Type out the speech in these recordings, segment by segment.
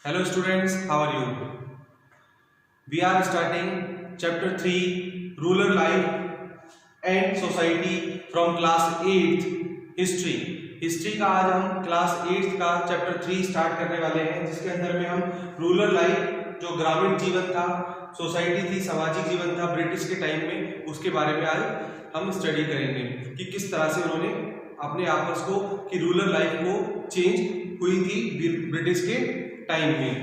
Hello students, how are you? We are starting chapter 3 Rural Life and Society from class 8th History. History का आज हम class 8th का chapter 3 start करने वाले हैं, जिसके अंदर में हम रूरल लाइफ, जो ग्रामीण जीवन था, सोसाइटी थी, सामाजिक जीवन था ब्रिटिश के टाइम में, उसके बारे में आज हम स्टडी करेंगे कि किस तरह से उन्होंने अपने आपस को कि रूरल लाइफ को चेंज हुई थी ब्रिटिश के टाइम में।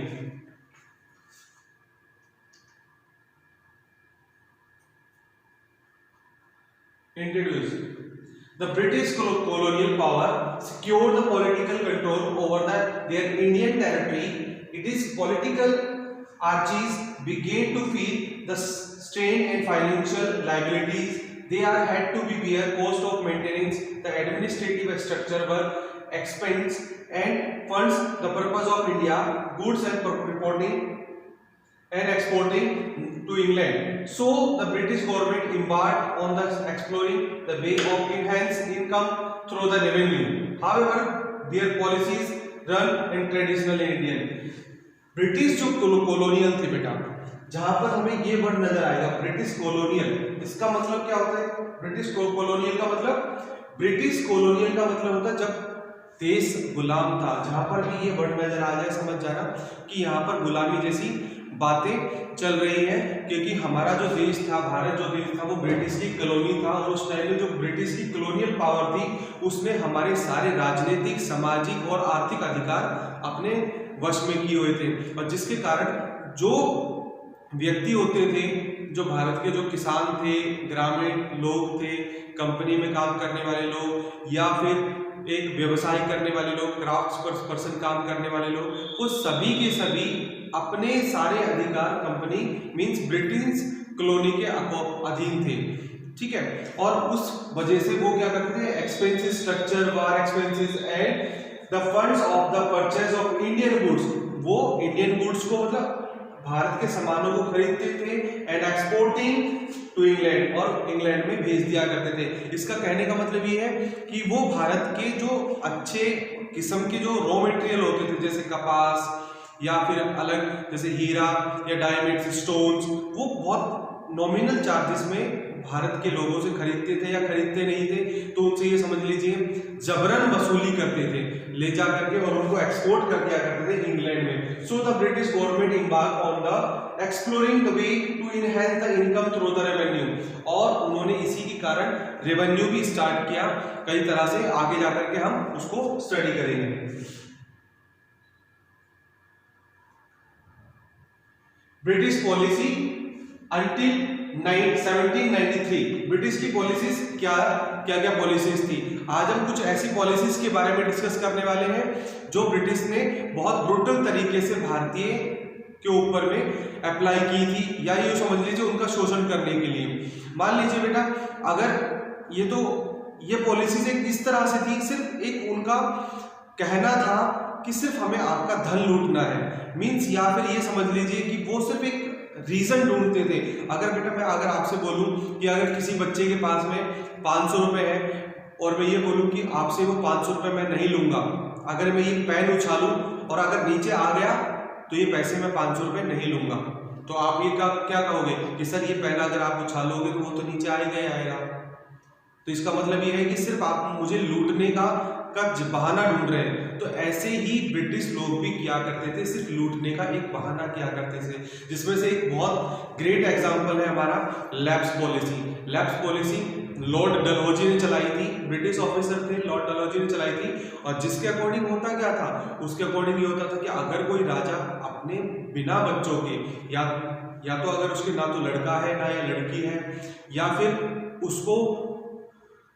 Introduce. The British colonial power secured the political control over their Indian territory. Its political archies began to feel the strain and financial liabilities they had to bear. Cost of maintenance, the administrative structure were expense and funds. The purpose of India goods and reporting and exporting to England. So the British government embarked on the exploring the way of enhance income through the revenue. However, their policies run in traditional Indian. British जो colonial थे बेटा, जहां पर हमें ये word नजर आएगा British colonial, इसका मतलब क्या होता है? ब्रिटिश कॉलोनियल का मतलब, ब्रिटिश कॉलोनियल का मतलब होता है जब देश गुलाम था। जहां पर भी ये वर्ड नजर आ जाए समझ जाना कि यहाँ पर गुलामी जैसी बातें चल रही हैं, क्योंकि हमारा जो देश था, भारत जो देश था, वो ब्रिटिश की कॉलोनी था और उस टाइम में जो ब्रिटिश की कॉलोनियल पावर थी उसने हमारे सारे राजनीतिक, सामाजिक और आर्थिक अधिकार अपने वश में किए हुए थे, और जिसके कारण जो व्यक्ति होते थे, जो भारत के जो किसान थे, ग्रामीण लोग थे, कंपनी में काम करने वाले लोग या फिर एक व्यवसाय करने वाले लोग, क्राफ्ट्स पर्सन काम करने वाले लोग, वो सभी के सभी अपने सारे अधिकार कंपनी मींस ब्रिटिश कॉलोनी के अधीन थे, ठीक है। और उस वजह से वो क्या करते थे, expenses structure, war expenses and the funds of the purchase of Indian goods, वो इंडियन गुड्स को मतलब भारत के सामानों को खरीदते थे एंड एक्सपोर्टिंग टू इंग्लैंड, और इंग्लैंड में भेज दिया करते थे। इसका कहने का मतलब ये है कि वो भारत के जो अच्छे किस्म के जो रॉ मटेरियल होते थे, जैसे कपास या फिर अलग जैसे हीरा या डायमंड्स, स्टोन्स, वो बहुत नॉमिनल चार्जेस में भारत के लोगों से खरीदते थे या खरीदते नहीं थे, तो उनसे ये समझ लीजिए जबरन वसूली करते थे ले जा करके, और उनको एक्सपोर्ट कर दिया करते थे इंग्लैंड में। So the British government embarked on the exploring the way to enhance the income through the revenue, और उन्होंने इसी के कारण रेवेन्यू भी स्टार्ट किया कई तरह से, आगे जाकर के हम उसको स्टडी करेंगे। ब्रिटिश पॉलिसी अंटिल 1793, ब्रिटिश की पॉलिसीज क्या क्या पॉलिसीज थी, आज हम कुछ ऐसी पॉलिसीज के बारे में डिस्कस करने वाले हैं जो ब्रिटिश ने बहुत ब्रूटल तरीके से भारतीय के ऊपर में अप्लाई की थी, या ये समझ लीजिए उनका शोषण करने के लिए। मान लीजिए बेटा, अगर ये पॉलिसीज एक इस तरह से थी, सिर्फ एक उनका कहना था कि सिर्फ हमें आपका धन लूटना है, मींस, या फिर ये समझ लीजिए कि वो सिर्फ एक रीजन ढूंढते थे। अगर बेटा मैं अगर आपसे बोलूं कि अगर किसी बच्चे के पास में 500 रुपए है और मैं ये बोलूं कि आपसे वो 500 रुपए मैं नहीं लूंगा, अगर मैं ये पेन उछालूं और अगर नीचे आ गया तो ये पैसे मैं 500 रुपए नहीं लूंगा, तो आप ये क्या कहोगे कि सर ये पेन अगर आप उछालोगे तो वो तो नीचे आएगा। तो इसका मतलब ये है कि सिर्फ आप मुझे लूटने का बहाना ढूंढ रहे हैं। तो ऐसे ही ब्रिटिश लोग भी क्या करते थे, सिर्फ लूटने का एक बहाना किया करते थे, जिसमें से एक बहुत ग्रेट एग्जांपल है हमारा lapse policy. Lapse policy Lord Dalhousie ने चलाई थी, ब्रिटिश ऑफिसर थे, लॉर्ड डलहौजी ने चलाई थी, और जिसके अकॉर्डिंग होता क्या था, उसके अकॉर्डिंग ये होता था कि अगर कोई राजा अपने बिना बच्चों के या तो अगर उसके ना तो लड़का है ना या लड़की है, या फिर उसको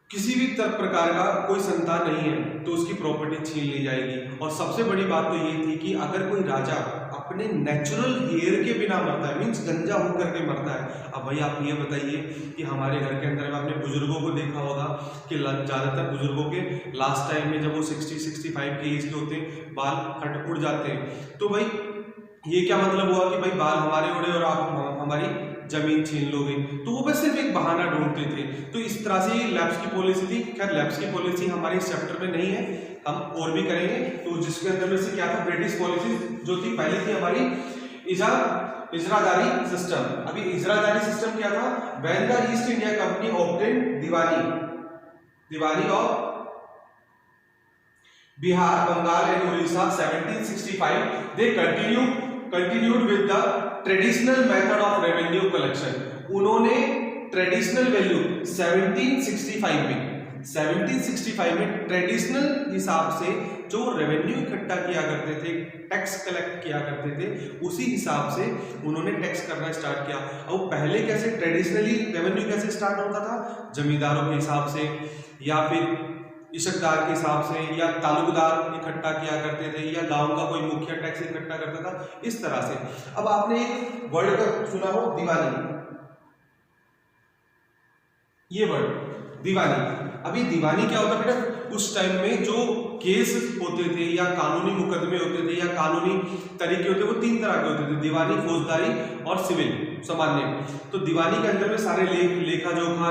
किसी भी प्रकार का कोई संतान नहीं है, तो उसकी प्रॉपर्टी छीन ली जाएगी। और सबसे बड़ी बात तो ये थी कि अगर कोई राजा अपने नेचुरल हेयर के बिना मरता है, मीन्स गंजा होकर के मरता है। अब भाई आप ये बताइए कि हमारे घर के अंदर में आपने बुजुर्गों को देखा होगा कि ज़्यादातर बुजुर्गों के लास्ट टाइम में जब वो 60-65 के एज के होते हैं, बाल हट उड़ जाते हैं, तो भाई ये क्या मतलब हुआ कि भाई बाल हमारे उड़े और आप हमारी जमीन छीन लोगे, तो वो बस सिर्फ एक बहाना ढूंढते थे। तो इस तरह से लैप्स की पॉलिसी थी। खैर लैप्स की पॉलिसी हमारे इस चैप्टर में नहीं है, हम और भी करेंगे। तो जिसके अंदर में से क्या था, ब्रिटिश पॉलिसी जो थी पहली थी हमारी इजरादारी सिस्टम। अभी इजरादारी सिस्टम क्या था, when the East India Company obtain diwani of Bihar, Bengal and Orissa 1765, they continued with the traditional method of revenue collection। उन्होंने ट्रेडिशनल वैल्यू 1765 में ट्रेडिशनल हिसाब से जो रेवेन्यू इकट्ठा किया करते थे, टैक्स कलेक्ट किया करते थे, उसी हिसाब से उन्होंने टैक्स करना स्टार्ट किया। अब पहले कैसे ट्रेडिशनली रेवेन्यू कैसे स्टार्ट होता था, जमींदारों के हिसाब से या फिर इशकदार के हिसाब से या तालुकदार इकट्ठा किया करते थे या गांव का कोई मुखिया टैक्स इकट्ठा करता था, इस तरह से। अब आपने एक वर्ड का सुना हो, दीवानी, ये वर्ड दीवानी। अभी दीवानी क्या होता है बेटा, उस टाइम में जो केस होते थे या कानूनी मुकदमे होते थे या कानूनी तरीके होते थे, वो 3 तरह के होते थे, दीवानी, फौजदारी और सिविल सामान्य। तो दीवानी के अंदर में सारे लेखा जोखा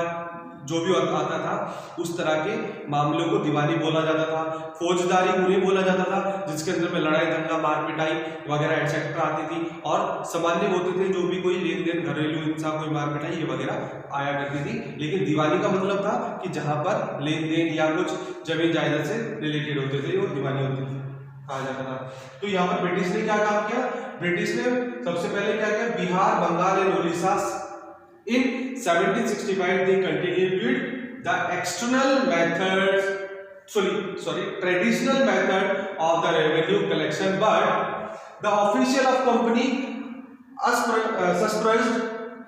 जो भी आता था, उस तरह के मामलों को दीवानी बोला जाता था। फौजदारी उन्हें बोला जाता था जिसके अंदर में लड़ाई दंगा मार पिटाई वगैरह एटसेट्रा आती थी। और सामान्य होते थे जो भी कोई लेन देन, घरेलू हिंसा, कोई मार पिटाई ये वगैरह आया करती थी। लेकिन दीवानी का मतलब था कि जहां पर लेन देन या कुछ जमीन जायदाद से रिलेटेड होते थे, वो दीवानी होती थी, कहा जाता था। तो यहाँ पर ब्रिटिश ने क्या काम किया, ब्रिटिश ने सबसे पहले क्या किया, Bihar, Bengal and Orissa in 1765 they continued the traditional method of the revenue collection, but the official of company suppressed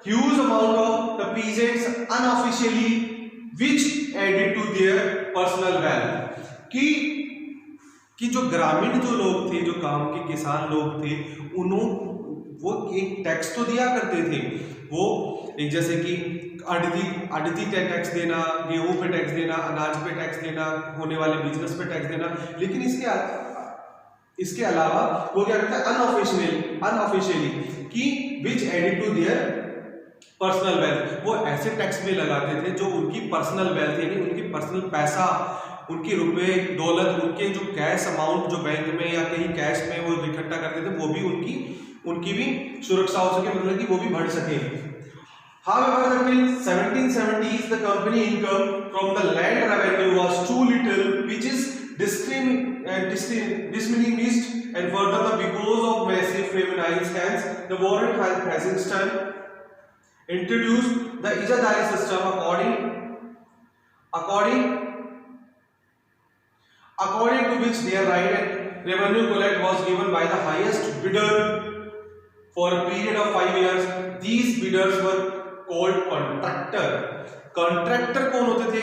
huge amount of the peasants unofficially, which added to their personal wealth। कि जो ग्रामीण जो लोग थे, जो काम के किसान लोग थे, वो एक टैक्स तो दिया करते थे, वो एक जैसे कि अड़ती टैक्स देना, गेहूं पे टैक्स देना, अनाज पे टैक्स देना, होने वाले बिजनेस पे टैक्स देना। लेकिन इसके अलावा वो क्या करता है, अनऑफिशियली कि which added to their personal wealth, वो ऐसे टैक्स में लगाते थे जो उनकी पर्सनल वेल्थ यानी उनकी पर्सनल पैसा, उनके रुपए दौलत, उनके जो कैश अमाउंट जो बैंक में या कहीं कैश में वो इकट्ठा करते थे, वो भी उनकी भी सुरक्षा हो सके, मतलब कि वो भी बढ़ सके। However, until 1770s, the company income from the land revenue was too little, which is diminished, and further because of massive famines, hence the Warren Hessington introduced the Ijadari system, according to which their right and revenue collect was given by the highest bidder for a period of 5 years. These bidders were called contractor कौन होते थे,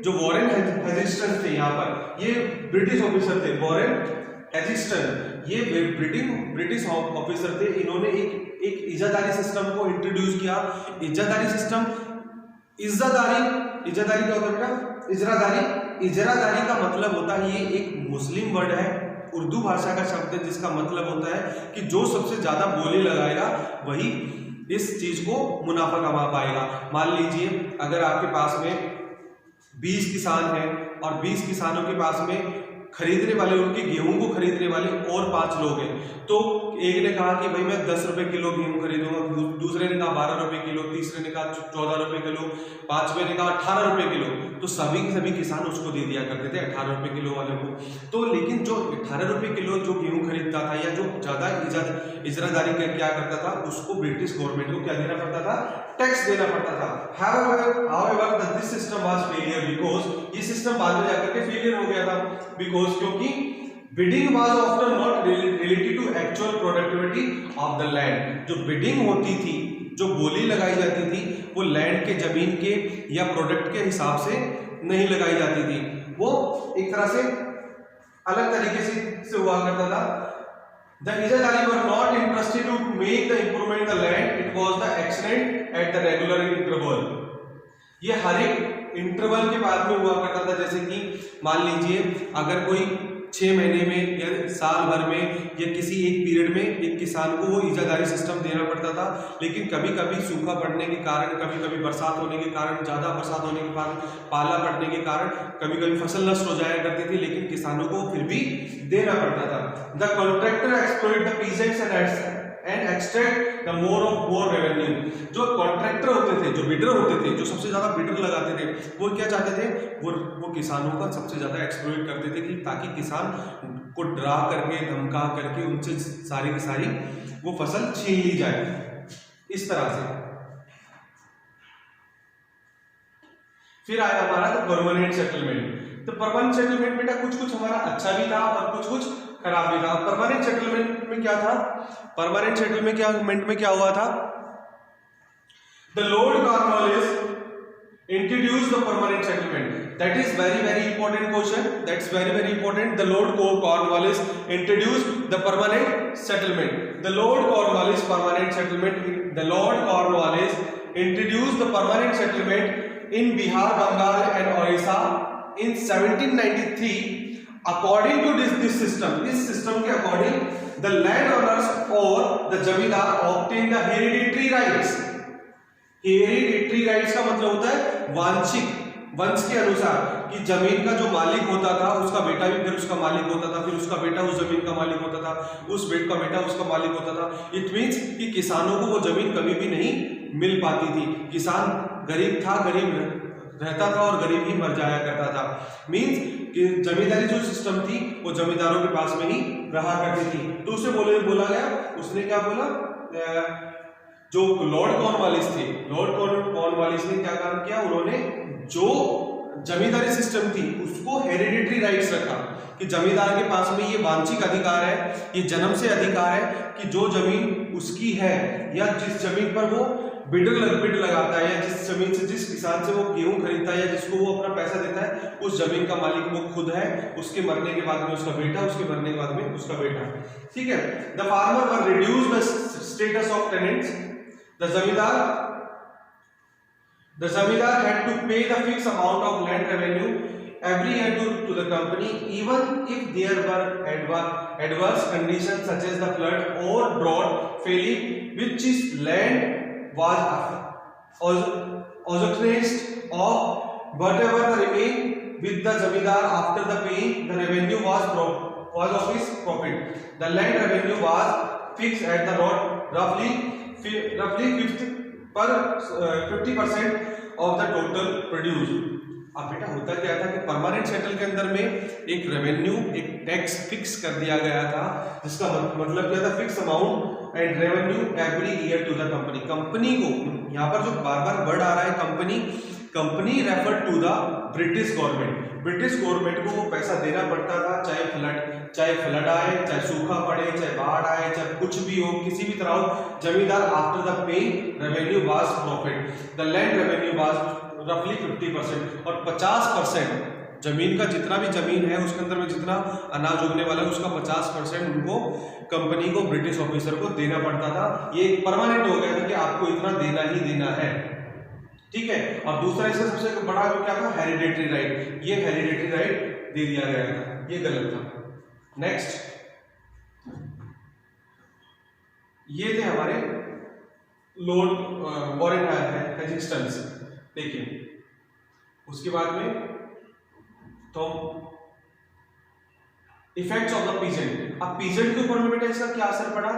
जो Warren हेजिस्टन थे, यहाँ पर ये British officer थे, Warren हेजिस्टन, ये ब्रिटिश ऑफिसर थे। इन्होंने एक इजादारी सिस्टम को इंट्रोड्यूस किया। इजादारी सिस्टम, इजादारी क्या होता है बेटा, इजरादारी का मतलब होता है, ये एक मुस्लिम वर्ड है, उर्दू भाषा का शब्द है, जिसका मतलब होता है कि जो सबसे ज्यादा बोली लगाएगा वही इस चीज को मुनाफा कमा पाएगा। मान लीजिए अगर आपके पास में 20 किसान हैं और 20 किसानों के पास में खरीदने वाले, उनके गेहूं को खरीदने वाले और 5 लोग हैं, तो एक ने कहा कि भाई मैं 10 रुपए किलो गेहूं खरीदूंगा, दूसरे ने कहा 12 रुपए किलो, तीसरे ने कहा 14 रुपए किलो, 5वें ने कहा 18 रुपए किलो। तो सभी किसान उसको दे दिया करते थे 18 रुपए किलो वाले को। तो लेकिन जो 18 रुपए किलो जो गेहूं खरीदता था या जो ज्यादा इजरादारी क्या करता था, उसको ब्रिटिश गवर्नमेंट को क्या देना पड़ता था, टैक्स देना पड़ता था। However, this system was failure because ये सिस्टम बाद में जाकर के फेलियर हो गया था, बिकॉज क्योंकि bidding was often not related to actual productivity of the land. जो बिडिंग होती थी, जो बोली लगाई जाती थी, वो लैंड के, जमीन के या प्रोडक्ट के हिसाब से नहीं लगाई जाती थी, वो एक तरह से अलग तरीके से हुआ करता था। The Ijadari were not interested to make the improvement in the land. It was the accident at the regular interval. ये हर एक इंटरवल के बाद में हुआ करता था। जैसे कि मान लीजिए अगर कोई 6 महीने में या साल भर में या किसी एक पीरियड में एक किसान को वो ईजादारी सिस्टम देना पड़ता था। लेकिन कभी कभी सूखा पड़ने के कारण, कभी कभी बरसात होने के कारण, ज़्यादा बरसात होने के कारण, पाला पड़ने के कारण कभी कभी फसल नष्ट हो जाया करती थी, लेकिन किसानों को फिर भी देना पड़ता था। The contractor exploit the peasants and extract the more revenue. जो कॉन्ट्रैक्टर होते थे, जो बिडर होते थे, जो सबसे ज्यादा बिडर लगाते थे, वो क्या चाहते थे, वो किसानों का सबसे ज्यादा एक्सप्लॉइट करते थे कि ताकि किसान को डरा करके, धमका करके उनसे सारी की सारी वो फसल छीन ली जाए, इस तरह से। फिर आया हमारा परमानेंट सेटलमेंट। तो परमानेंट सेटलमेंट बेटा कुछ कुछ हमारा अच्छा भी था और कुछ कुछ खराब भी था। परमानेंट सेटलमेंट में क्या था, परमानेंट सेटलमेंट में क्या हुआ था, the Lord Cornwallis introduce the permanent settlement. That is very important question, that's very important. The Lord Cornwallis introduce the permanent settlement. The Lord Cornwallis permanent settlement, the Lord Cornwallis introduce the permanent settlement in Bihar, Bengal and Orissa in 1793. According to this system, इस system के according, the landowners or the जमींदार obtain the hereditary rights. hereditary rights का मतलब होता है वांशिक, वंश के अनुसार, कि जमीन का जो मालिक होता था उसका बेटा भी फिर उसका मालिक होता था, फिर उसका बेटा उस जमीन का मालिक होता था, उस का बेटा उसका मालिक होता था। इट मीन्स कि किसानों को वो जमीन कभी भी नहीं मिल पाती थी। किसान गरीब था, गरीब रहता था और गरीब ही मर जाया करता था। मीन्स कि जमींदारी जो सिस्टम थी वो जमींदारों के पास में ही रहा करती थी। तो उसे बोला गया, उसने क्या बोला, जो लॉर्ड कॉर्नवालिस थे, लॉर्ड कॉर्नवालिस ने क्या काम किया, उन्होंने जो जमींदारी सिस्टम थी उसको हेरिडिटरी राइट्स रखा कि जमींदार के पास में ये वांशिक अधिकार है, ये जन्म से अधिकार है कि जो जमीन उसकी है या जिस जमीन पर वो बिड लगाता है या जिस जमीन से, जिस किसान से वो गेहूं खरीदता है या जिसको वो अपना पैसा देता है, उस जमीन का मालिक वो खुद है, उसके मरने के बाद में उसका बेटा, उसके मरने के बाद में उसका बेटा। ठीक है। The farmer were reduce the status of tenants. The जमींदार हैड टू पे the fix amount of land revenue every year to the company, even if there were adverse conditions such as the flood or drought, failing which is land was auctioned of whatever the remain with the zamindar after the paying the revenue was of his profit. The land revenue was fixed at the roughly 50% of the total produce. अब बेटा होता क्या था कि permanent settle के अंदर में एक रेवेन्यू, एक टैक्स फिक्स कर दिया गया था, जिसका मतलब क्या था, fix amount and revenue every year to the company. Company को, यहाँ पर जो बार बार वर्ड आ रहा है company refer to the British government. British government को वो पैसा देना पड़ता था, चाहे फ्लड आए, चाहे सूखा पड़े, चाहे बाढ़ आए, चाहे कुछ भी हो, किसी भी तरह हो। जमींदार after the pay revenue was profit, the land revenue was रफली 50% और 50% जमीन का, जितना भी जमीन है उसके अंदर में जितना अनाज उगने वाला है उसका 50% उनको, कंपनी को, ब्रिटिश ऑफिसर को देना पड़ता था। ये परमानेंट हो गया था कि आपको इतना देना ही देना है। ठीक है। और दूसरा इसका सबसे बड़ा क्या था, हेरिडेटरी राइट। ये हेरिडेटरी राइट दे दिया गया था, ये गलत था। नेक्स्ट, ये थे हमारे लॉर्ड वॉरेन हेस्टिंग्स। देखिए उसके बाद में तो इफेक्ट्स ऑफ द पीजेंट। अब पीजेंट के ऊपर में बेटा इसका क्या असर पड़ा,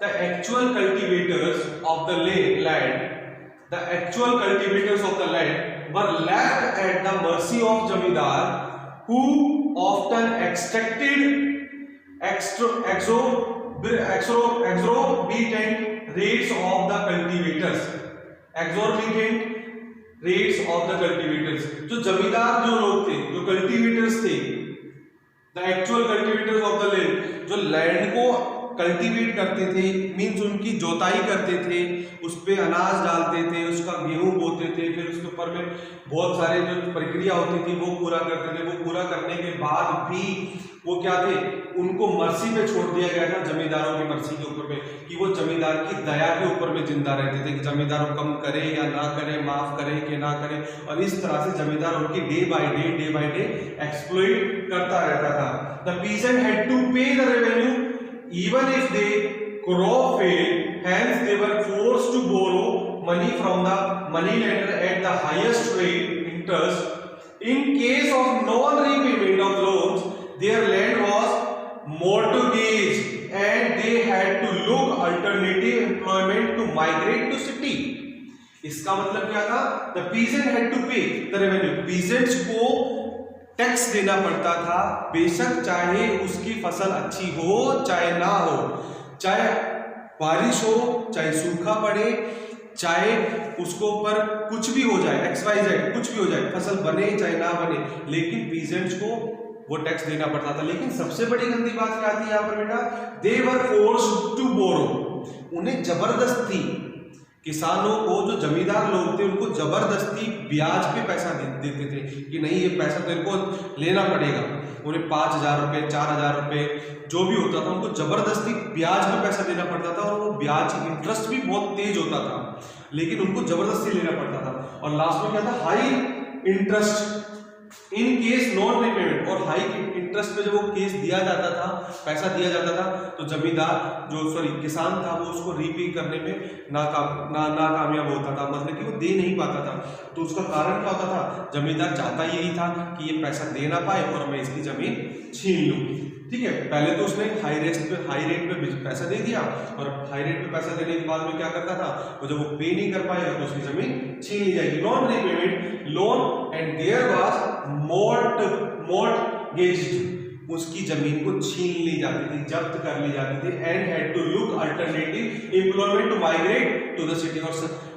the actual cultivators of the land, the actual cultivators of the land were left at the mercy of zamindar, who often extracted exorbitant rates of the cultivators, exorbitant rates of the cultivators। जो जमींदार जो लोग थे, जो cultivators थे, the actual cultivators of the land, जो land को cultivate करते थे, मीन्स उनकी जोताई करते थे, उस पर अनाज डालते थे, उसका गेहूं बोते थे, फिर उसके ऊपर में बहुत सारे जो प्रक्रिया होती थी वो पूरा करते थे। वो पूरा करने के बाद भी वो क्या थे, उनको मर्सी पे छोड़ दिया गया था, जमींदारों की मर्सी के ऊपर में, कि वो जमींदार की दया के ऊपर में जिंदा रहते थे, कि जमींदार कम करे या ना करे, माफ करे कि ना करे, और इस तरह से जमींदार उनकी डे बाय डे एक्सप्लॉइट करता रहता था। The peasant had to pay the revenue even if they crop failed, hence they were forced to borrow money from the moneylender at the highest rate interest. In case of non-repayment of loans, their land was mortgaged and they had to look alternative employment to migrate to city. इसका मतलब क्या था? The peasant had to pay the revenue. Peasants को tax देना पड़ता था, बेशक चाहे उसकी फसल अच्छी हो चाहे ना हो, चाहे बारिश हो चाहे सूखा पड़े, चाहे उसको ऊपर कुछ भी हो जाए, XYZ कुछ भी हो जाए, फसल बने चाहे ना बने, लेकिन पीजेंट्स को वो टैक्स देना पड़ता था। लेकिन सबसे बड़ी गंदी बात क्या थी यहाँ पर बेटा? दे वर फोर्स्ड टू बोरो, उन्हें जबरदस्ती, किसानों को जो जमींदार लोग थे उनको जबरदस्ती ब्याज पे पैसा देते थे कि नहीं ये पैसा तेरे को लेना पड़ेगा। उन्हें 5,000 रुपये 4,000 रुपये जो भी होता था उनको जबरदस्ती ब्याज पे पैसा देना पड़ता था, और वो ब्याज इंटरेस्ट भी बहुत तेज होता था, लेकिन उनको जबरदस्ती लेना पड़ता था। और लास्ट में क्या था? High interest in case non repayment, और हाई इंटरेस्ट पे जब वो केस दिया जाता था, पैसा दिया जाता था, तो जमींदार जो किसान था वो उसको रीपे करने में नाकामयाब होता था, मतलब कि वो दे नहीं पाता था। तो उसका कारण क्या होता था? जमींदार चाहता यही था कि ये पैसा दे ना पाए और मैं इसकी जमीन छीन लूँ। ठीक है, पहले तो उसने हाई रेट पे पैसा दे दिया, और हाई रेट पे पैसा देने के बाद में क्या करता था, वो जब वो पे नहीं कर पाएगा तो उसकी जमीन छीन ली जाएगी। Non repayment loan and there was mortgaged, उसकी जमीन को छीन ली जाती थी, जब्त कर ली जाती थी, and had to look alternative employment to migrate to the city.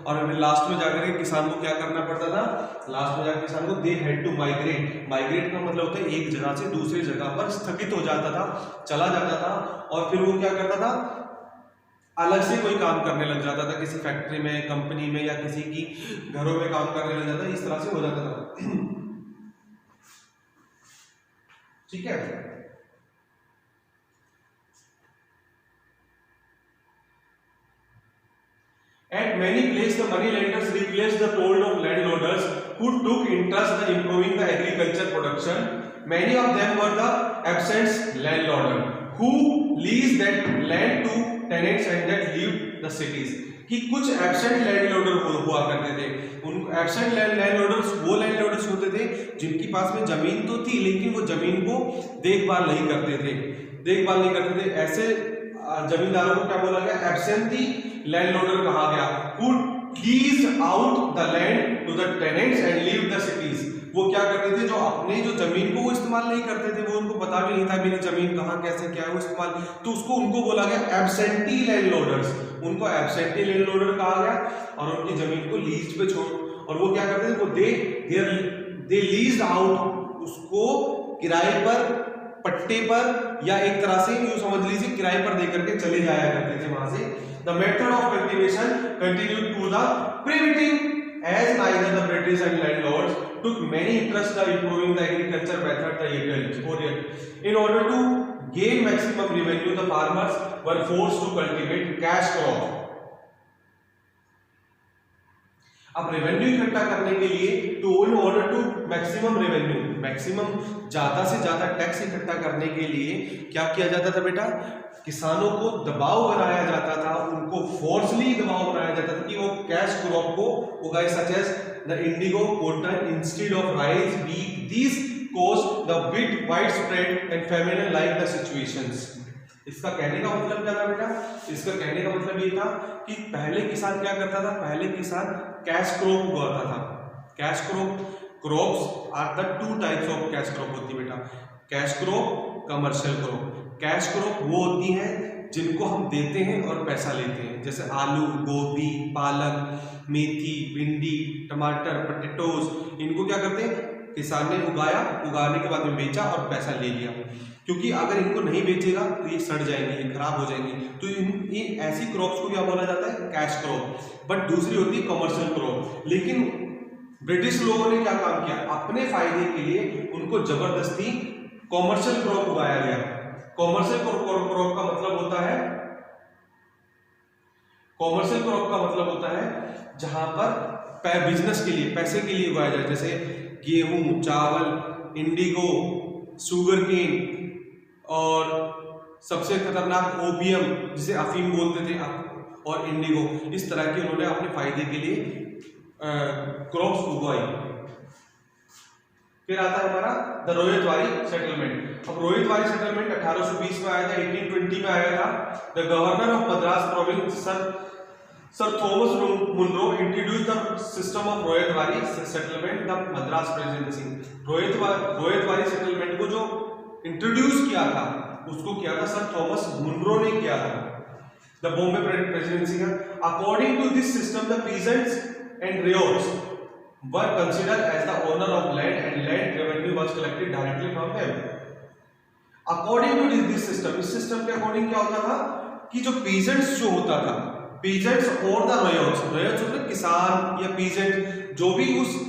और लास्ट में जाकर के किसान को क्या करना पड़ता था? लास्ट में जाकर किसान को they had to migrate, migrate का मतलब होता है एक जगह से दूसरी जगह पर स्थगित हो जाता था, चला जाता था, और फिर वो क्या करता था? अलग से कोई काम करने लग जाता था, किसी फैक्ट्री में, कंपनी में, या किसी की घरों में काम करने लग जाता, इस तरह से हो जाता था। ठीक है, at many places the money lenders replaced the toll of landlords who took interest in improving the agriculture production. Many of them were the absent landlords who leased that land to tenants and that lived the cities. कि कुछ absent लैंडलॉर्डर हुआ करते थे। उन absent लैंडलॉर्डर्स वो लैंडलॉर्डर्स होते थे जिनके पास में जमीन तो थी, लेकिन वो जमीन को देखभाल नहीं करते थे। ऐसे जमींदारों को क्या बोला गया? एब्सेंटी लैंडलॉर्डर कहा गया। Who leased out the land to the tenants and lived the cities. वो क्या करते थे? जो अपने जो जमीन को वो इस्तेमाल नहीं करते थे, वो उनको पता भी नहीं था मेरी जमीन कहाँ कैसे क्या है वो इस्तेमाल, तो उनको बोला गया एब्सेंटी लैंडलॉर्डर्स। उनको एब्सेंटी लैंडलॉर्डर कहा गया, और उनकी जमीन को लीज पे छोड़, और वो क्या करते थे? वो दे लीज्ड आउट, उसको किराए पर, पट्टे पर, या एक तरह से यूं समझ लीजिए किराए पर देकर के चले जाया करते थे वहां से। The method of cultivation continued to the primitive, as neither the British and landlords took many interest in improving the agriculture method. In order to gain maximum revenue, the farmers were forced to cultivate cash crop. अब revenue इकट्ठा करने के लिए, to in order to maximum revenue, maximum ज्यादा से ज्यादा tax इकट्ठा करने के लिए क्या किया जाता था बेटा? किसानों को दबाव बनाया जाता था, उनको फोर्सली दबाव बनाया जाता था कि वो कैश क्रॉप को उगाए, such as the indigo, cotton instead of rice, wheat. This caused the wide spread and feminine like the situations. इसका कहने का मतलब क्या था बेटा? इसका कहने का मतलब ये था कि पहले किसान क्या करता था? पहले किसान कैश क्रॉप उगाता था। Cash crops are the two types of cash crop होती है बेटा, cash crop, commercial crop. Cash crop वो होती हैं जिनको हम देते हैं और पैसा लेते हैं, जैसे आलू, गोभी, पालक, मेथी, भिंडी, टमाटर, पोटैटोज। इनको क्या करते हैं? किसान ने उगाया, उगाने के बाद में बेचा और पैसा ले लिया। क्योंकि अगर इनको नहीं बेचेगा तो ये सड़ जाएंगे, ये खराब हो जाएंगे। तो इन ऐसी क्रॉप्स को क्या बोला जाता है? Cash crop. बट दूसरी होती है कमर्शियल क्रॉप। लेकिन ब्रिटिश लोगों ने क्या काम किया? अपने फायदे के लिए उनको जबरदस्ती कॉमर्शियल क्रॉप उगाया गया। कॉमर्शियल क्रॉप का मतलब होता है, कॉमर्शियल क्रॉप का मतलब होता है जहां पर बिजनेस के लिए, पैसे के लिए उगाया जाए, जैसे गेहूं, चावल, इंडिगो, शुगर केन और सबसे खतरनाक ओपियम जिसे अफीम बोलते थे, और इंडिगो। इस तरह के उन्होंने अपने फायदे के लिए क्रॉप्स उगाई। फिर आता है हमारा द रोहितवारी सेटलमेंट। अब रोहितवारी सेटलमेंट 1820 में आया था, 1820 में आया था। The governor of Madras province sir Thomas Munro introduce the system of ryotwari settlement the Madras presidency. Ryotwari settlement को जो इंट्रोड्यूस किया था उसको किया था सर थॉमस मुनरो ने किया था, द बॉम्बे प्रेसिडेंसी का। According to this system the peasants and ryots were considered as the owner of land and land revenue was collected directly from them. According to this system, इस system के according क्या होता था कि जो पीजेंट्स जो होता था, पीजेंट्स और द रॉयल्स, रॉयल्स मतलब किसान या पीजेंट, जो भी उस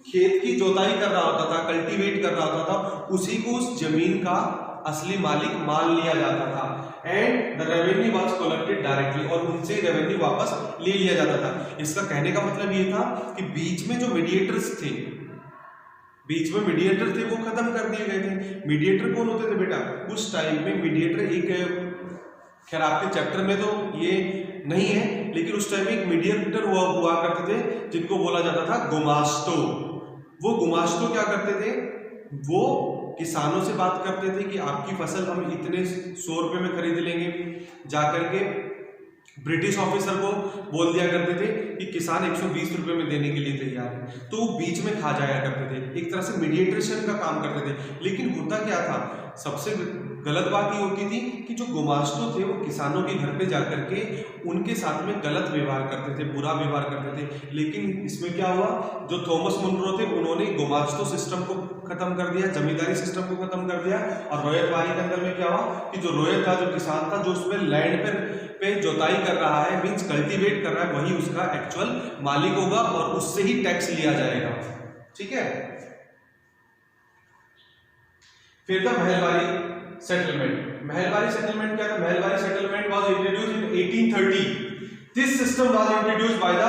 खेत की जोताई कर रहा होता था, कल्टीवेट कर रहा होता था, उसी को उस जमीन का असली मालिक मान लिया जाता था। And the revenue was collected directly, और उनसे रेवेन्यू वापस ले लिया जाता था। इसका कहने का मतलब ये था कि बीच में जो मीडिएटर्स थे, बीच में मीडिएटर थे वो खत्म कर दिए गए थे। मीडिएटर कौन होते थे बेटा? उस टाइम में मीडिएटर एक, खैर आपके चैप्टर में तो ये नहीं है, लेकिन उस टाइम में एक मीडिएटर हुआ करते थे जिनको बोला जाता था गुमास्तो। वो गुमास्तो क्या करते थे? वो किसानों से बात करते थे कि आपकी फसल हम इतने 100 रुपए में खरीद लेंगे, जाकर के ब्रिटिश ऑफिसर को बोल दिया करते थे कि किसान 120 रुपए में देने के लिए तैयार है, तो वो बीच में खा जाया करते थे, एक तरह से मीडिएशन का काम करते थे। लेकिन होता क्या था, सबसे गलत बात ये होती थी कि जो गुमास्तो थे वो किसानों के घर पे जाकर के उनके साथ में गलत व्यवहार करते थे, बुरा व्यवहार करते थे। लेकिन इसमें क्या हुआ, जो थॉमस मुनरो थे उन्होंने गुमास्तो सिस्टम को खत्म कर दिया, जमींदारी सिस्टम को खत्म कर दिया। और रोहितवारी के अंदर में क्या हुआ कि जो रोहित था, जो किसान था, जो उसमें लैंड पे जोताई कर रहा है, मीन्स कल्टीवेट कर रहा है, वही उसका एक्चुअल मालिक होगा और उससे ही टैक्स लिया जाएगा। ठीक है। फिर था महलवारी सेटलमेंट। महलवारी सेटलमेंट क्या था? Mahalwari settlement was introduced in 1830। This system was introduced by the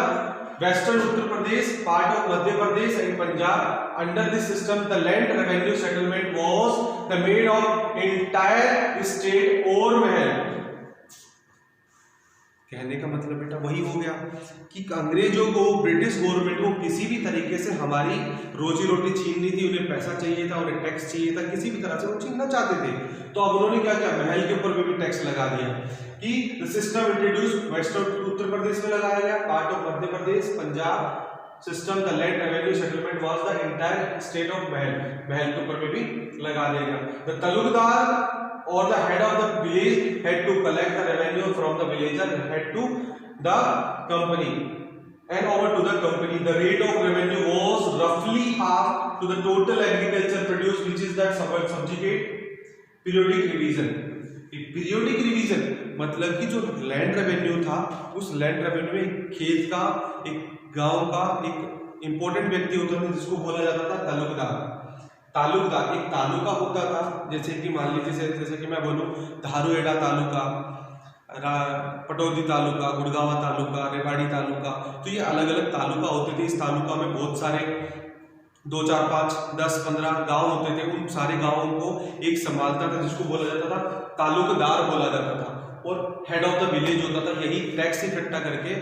western Uttar Pradesh, part of Madhya Pradesh and Punjab. Under this system the land revenue settlement was the made of entire state और महल। कहने का मतलब बेटा वही हो गया कि अंग्रेजों को, ब्रिटिश गवर्नमेंट को किसी भी तरीके से हमारी रोजी रोटी छीननी थी, उन्हें पैसा चाहिए था, उन्हें टैक्स चाहिए था, किसी भी तरह से वो छीनना चाहते थे। तो अब उन्होंने क्या किया, महल के ऊपर भी टैक्स लगा दिया कि the system introduce western Uttar Pradesh में लगाया गया, part of Madhya Pradesh, Punjab system the land revenue settlement was the entire state of महल, महल के ऊपर में भी लगा दिया गया। The Talukdar or the head of the village had to collect the revenue from the villager, had to the company and over to the company. The rate of revenue was roughly half to the total agriculture produce, which is that subjugate periodic revision. Periodic revision मतलब कि जो land revenue था, उस land revenue में खेत का, एक गांव का एक इंपॉर्टेंट व्यक्ति होता था जिसको बोला जाता था तालुकदार। तालुकदार एक तालुका होता था, जैसे कि मान लीजिए जैसे कि मैं बोलूँ धारूहेड़ा तालुका, पटौदी तालुका, गुड़गांवा तालुका, रेवाड़ी तालुका, तो ये अलग अलग तालुका होते थे। इस तालुका में बहुत सारे 2, 4, 5, 10, 15 गांव होते थे। उन सारे गांवों को एक संभालता था जिसको बोला जाता था तालुकदार बोला जाता था, और हेड ऑफ द विलेज होता था, यही टैक्स इकट्ठा करके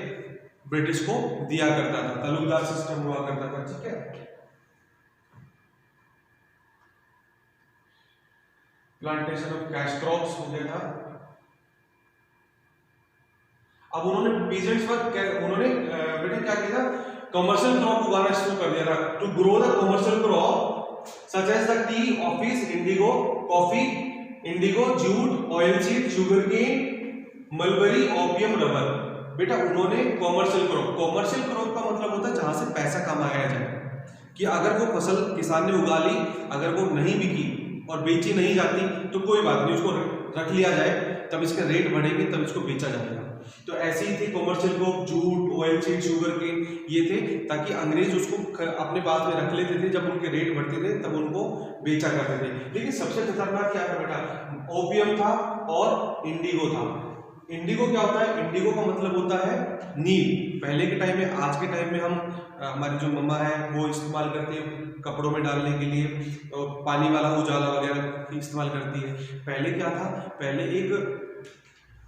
ब्रिटिश को दिया करता था। तालुकदार सिस्टम हुआ करता था। ठीक है। प्लांटेशन ऑफ कैश क्रॉप्स हो गया था। अब उन्होंने पीजेंट्स पर उन्होंने बेटा क्या किया था, कमर्शियल क्रॉप उगाना शुरू कर दिया था। To grow the commercial crop such as the tea, office, indigo, coffee, indigo, jute, oil seed, sugar cane, mulberry, opium, rubber. बेटा उन्होंने कमर्शियल क्रॉप का मतलब होता है जहां से पैसा कमाया जाए, कि अगर वो फसल किसान ने उगा ली, अगर वो नहीं बिकी और बेची नहीं जाती तो कोई बात नहीं, उसको रख लिया जाए, तब इसके रेट बढ़ेंगे, तब इसको बेचा जाएगा। तो ऐसे ही थे commercial crop, jute, oil seed, sugar cane, ये थे, ताकि अंग्रेज उसको अपने पास में रख लेते थे, जब उनके रेट बढ़ते थे तब उनको बेचा करते थे। लेकिन सबसे खतरनाक क्या था बेटा, ओपियम था और इंडिगो था। इंडिगो क्या होता है, इंडिगो का मतलब होता है नील। पहले के टाइम में, आज के टाइम में हम हमारी जो मम्मा है वो इस्तेमाल करती है कपड़ों में डालने के लिए, पानी वाला उजाला वगैरह इस्तेमाल करती है। पहले क्या था, पहले एक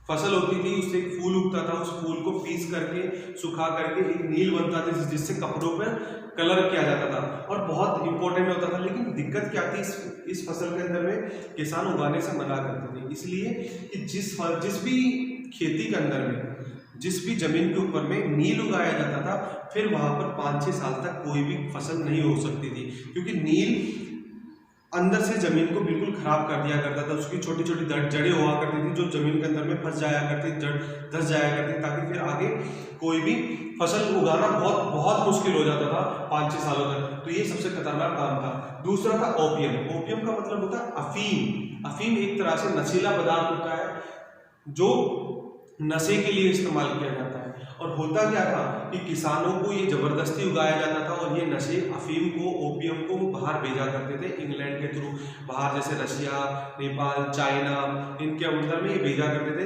फसल होती थी, उससे एक फूल उगता था, उस फूल को पीस करके सुखा करके एक नील बनता था, जिससे कपड़ों पर कलर किया जाता था और बहुत इंपॉर्टेंट होता था। लेकिन दिक्कत क्या थी, इस फसल के अंदर में किसान उगाने से मना करते थे, इसलिए कि जिस भी खेती के अंदर में, जिस भी जमीन के ऊपर में नील उगाया जाता था, फिर वहां पर 5-6 साल तक कोई भी फसल नहीं हो सकती थी, क्योंकि नील अंदर से जमीन को बिल्कुल खराब कर दिया करता था। उसकी छोटी छोटी जड़ें हुआ करती थी जो जमीन के अंदर में फंस जाया करती, धस जाया करती, ताकि फिर आगे कोई भी फसल उगाना बहुत बहुत मुश्किल हो जाता था 5-6 सालों तक। तो ये सबसे खतरनाक काम था। दूसरा था ओपियम। ओपियम का मतलब होता है अफीम। अफीम एक तरह से नशीला पदार्थ होता है जो नशे के लिए इस्तेमाल किया जाता है। और होता क्या था कि किसानों को ये जबरदस्ती उगाया जाता था और ये नशे अफीम को, ओपियम को बाहर भेजा करते थे इंग्लैंड के थ्रू, बाहर जैसे रशिया, नेपाल, चाइना, इनके अंदर में ये भेजा करते थे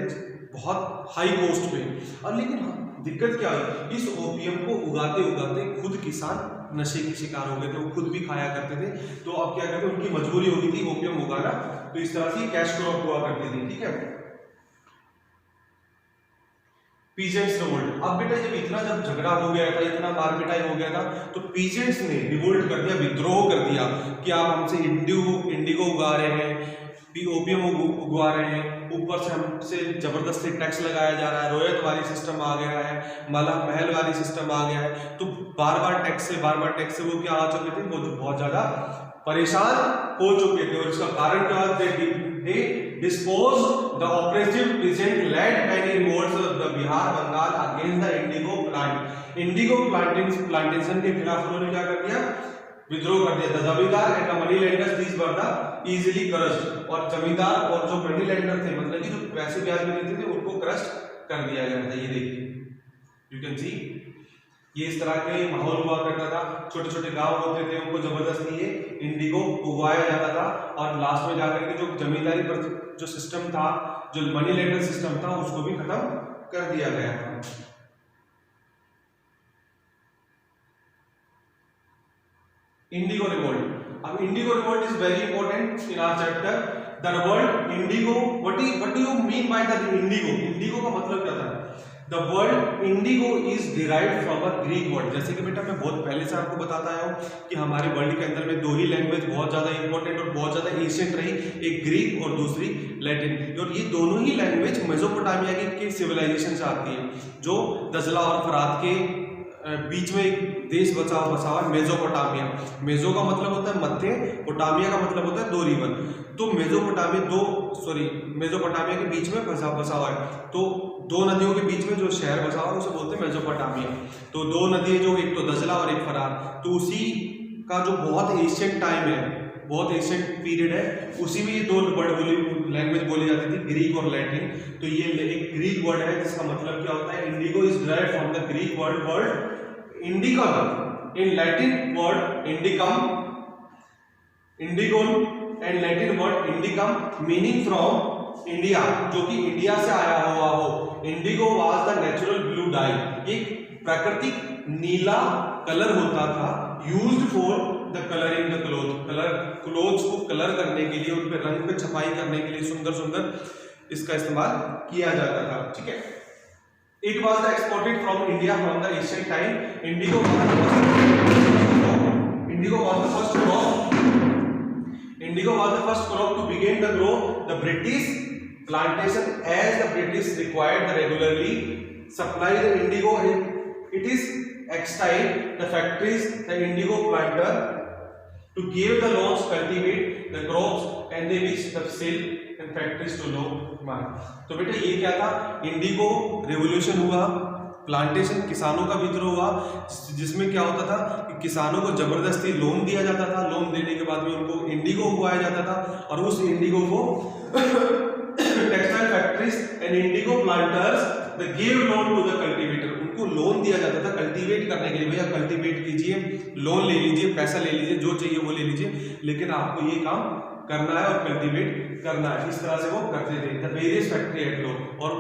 बहुत हाई कॉस्ट पे। और लेकिन दिक्कत क्या हुई, इस ओपियम को उगाते उगाते खुद किसान नशे के शिकार हो गए थे, वो खुद भी खाया करते थे। तो अब क्या कहते हैं, उनकी मजबूरी हो गई थी ओपियम उगाना, तो इस तरह से कैश क्रॉप हुआ करती थी। ठीक है, पीजेंट्स रिवोल्ट। अब बेटा जब झगड़ा हो गया था, इतना मार पिटाई हो गया था, तो पीजेंट्स ने रिवोल्ट कर दिया, विद्रोह कर दिया कि आप हमसे इंडिगो उगा रहे हैं, ओपियम उगवा रहे हैं, ऊपर से हमसे जबरदस्ती टैक्स लगाया जा रहा है, रोयत वाली सिस्टम आ गया है, महल वाली सिस्टम आ गया है। तो बार बार टैक्स से वो क्या आ चुके थे, वो बहुत ज्यादा परेशान हो चुके थे। और इसका कारण क्या है, dispose the oppressive peasant led many revolts of the Bihar, Bengal against the indigo plant. Indigo plantation के खिलाफ उन्होंने क्या कर दिया, विद्रोह कर दिया। The जमींदार and the money lenders these were the easily crushed. और जमींदार और जो मनी लेंडर थे, मतलब कि जो पैसे ब्याज में लेते थे, उनको क्रश कर दिया गया था। ये देखिए, यू कैन सी, ये इस तरह के माहौल हुआ करता था। छोटे छोटे गांव होते थे, उनको जबरदस्ती ये इंडिगो उगाया जाता था और लास्ट में जाकर के जो जमींदारी पर जो सिस्टम था, जो मनी लेंडर सिस्टम था, उसको भी खत्म कर दिया गया था। Indigo revolt. अब indigo revolt is very important in our chapter. The word indigo, what do you mean by the indigo? Indigo का मतलब क्या था? The word indigo is derived from a Greek word। जैसे कि बेटा मैं बहुत पहले से आपको बताता आया हूँ कि हमारे वर्ल्ड के अंदर में दो ही लैंग्वेज बहुत ज़्यादा इंपॉर्टेंट और बहुत ज़्यादा एशियंट रही, एक ग्रीक और दूसरी लैटिन। और ये दोनों ही लैंग्वेज मेसोपोटामिया के सिविलाइजेशन से आती है, जो दजला और फरात के बीच में एक देश बसा हुआ है, मेसोपोटामिया। मेसो का मतलब होता है मध्य, पोटामिया का मतलब होता है दो रिवर। तो मेसोपोटामिया के बीच में बसा हुआ है। तो दो नदियों के बीच में जो शहर बसा हुआ है उसे बोलते हैं मेसोपोटामिया। तो दो नदियां, जो एक तो दजला और एक फरात, तो उसी का जो बहुत एशियंट टाइम है, बहुत एशियंट पीरियड है, उसी में ये दो लैंग्वेज बोली जाती थी, ग्रीक और लैटिन। तो ये एक ग्रीक वर्ड है जिसका मतलब क्या होता है, indigo is derived from the Greek word indicum, in Latin word indicum, indikon and Latin word indicum, meaning from India, जो कि इंडिया से आया हुआ हो। Indigo was the natural blue dye, एक प्राकृतिक नीला कलर होता था, used for the colouring the clothes को कलर करने के लिए, उन पे रंग पे छपाई करने के लिए सुंदर सुंदर इसका इस्तेमाल किया जाता था। ठीक है, it was the exported from India from the ancient time. Indigo was the first crop to begin the grow the British plantation, as the British required the regularly supply the indigo. It is extile the factories, the indigo planter to give the loans, cultivate the crops, and they wish the sale and factories to low demand. तो बेटा ये क्या था, Indigo revolution हुआ plantation किसानों का विद्रोह हुआ, जिसमें क्या होता था कि किसानों को जबरदस्ती लोन दिया जाता था, लोन देने के बाद में उनको इंडिगो उगाया जाता था और उस इंडिगो को textile factories and indigo planters the give loan to the cultivator, उनको लोन दिया जाता था कल्टीवेट करने के लिए, भैया कल्टीवेट कीजिए, लोन ले लीजिए, पैसा ले लीजिए, जो चाहिए वो ले लीजिए, लेकिन आपको ये काम करना है और कल्टीवेट करना है। इस तरह से वो करते थे the various factory at loan, और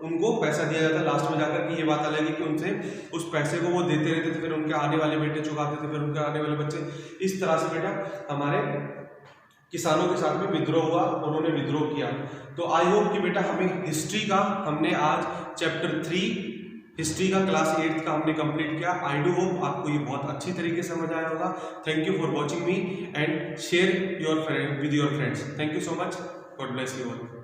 उनको पैसा दिया जाता। लास्ट में जाकर के ये बात अलग है कि उनसे उस पैसे को वो देते रहते थे, फिर उनके आने वाले बेटे चुकाते थे, फिर उनके आने वाले बच्चे। इस तरह से बेटा हमारे किसानों के साथ में विद्रोह हुआ, उन्होंने विद्रोह किया। तो आई होप कि बेटा हमें हिस्ट्री का हमने आज चैप्टर 3 हिस्ट्री का क्लास 8 का हमने कंप्लीट किया। आई डू होप आपको ये बहुत अच्छी तरीके से समझ आया होगा। Thank you for watching me and share your with your friends. Thank you so much. God bless you all.